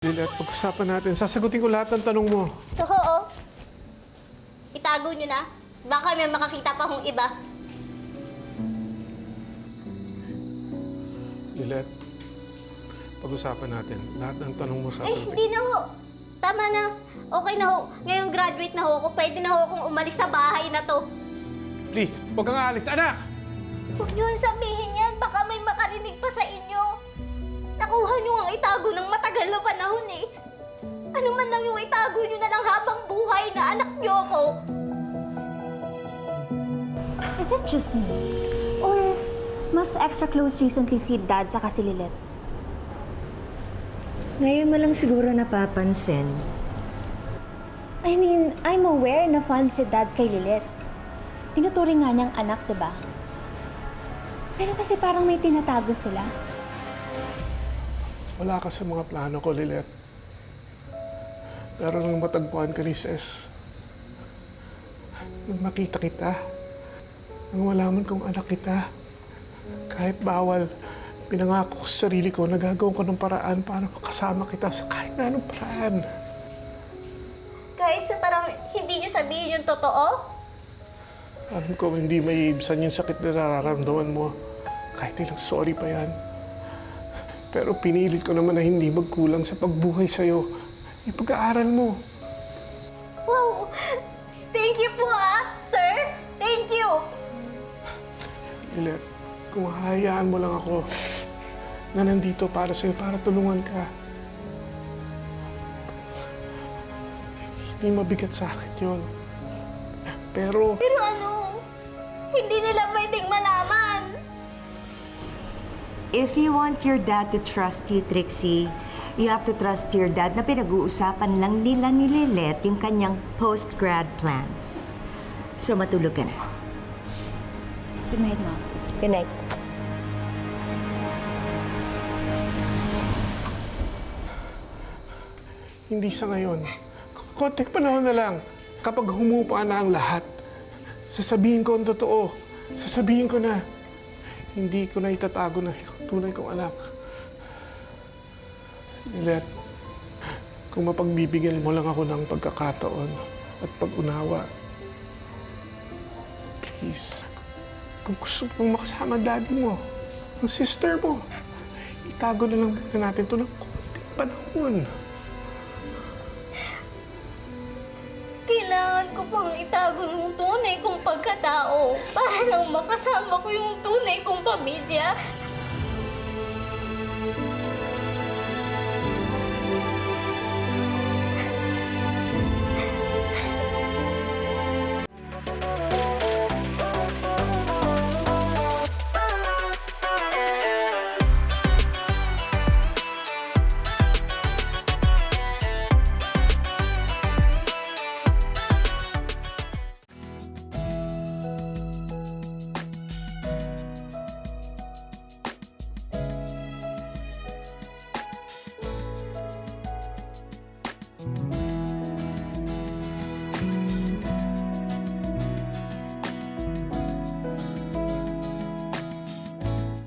Lilet, pag-usapan natin. Sasagutin ko lahat ng tanong mo. Oo. Itago nyo na. Baka may makakita pa hong iba. Lilet, pag-usapan natin. Lahat ng tanong mo Ay, sasagutin. hindi na ho. Tama na. Okay na ho. Ngayong graduate na ho ako. Pwede na ho akong umalis sa bahay na to. Please, huwag kang aalis, anak! Huwag nyo sabihin yan. Baka may makarinig pa sa inyo. Nakuha nyo ang itago ng matagal na panahon eh. Ano man lang yung itago nyo na lang habang buhay na anak nyo ako. Is it just me? Or mas extra close recently si Dad sa si Lilet? Ngayon mo lang siguro napapansin. I mean, I'm aware na fan si Dad kay Lilet. Tinuturing nga niyang anak, diba? Pero kasi parang may tinatago sila. Wala ka sa mga plano ko, Lilet. Pero nung matagpuan ka ni Ses, nung makita kita, nung malaman kong anak kita, kahit bawal, pinangako ko sa sarili ko na gagawin ko ng paraan para makasama kita sa kahit na anong paraan. Kahit sa parang hindi nyo sabihin yung totoo. Alam ko hindi may ibsan yung sakit na nararamdaman mo. Kahit ilang sorry pa yan. Pero pinilit ko naman na hindi magkulang sa pagbuhay sa'yo. Yung pag-aaral mo. Wow! Thank you po sir! Thank you! Lilet, kung hahayaan mo lang ako na nandito para sa'yo, para tulungan ka. Hindi mabigat sa akin yun. Pero Pero ano? Hindi nila pwedeng malaman. If you want your dad to trust you, Trixie, you have to trust your dad na pinag-uusapan lang nila ni Lilet yung kanyang post-grad plans. So matulog ka na. Good night, Mom. Good night. hindi sa ngayon. Konting panahon na lang. Kapag humupa na ang lahat, sasabihin ko ang totoo. Sasabihin ko na, hindi ko na itatago na ikaw tunay kong anak. Lilet, kung mapagbibigyan mo lang ako ng pagkakataon at pag-unawa, please, kung gusto mong makasama ang daddy mo, ang sister mo, itago na lang muna natin ito ng konting panahon. Kailangan ko pang itago yung tunay kong pagkatao para lang makasama ko yung tunay kong pamilya.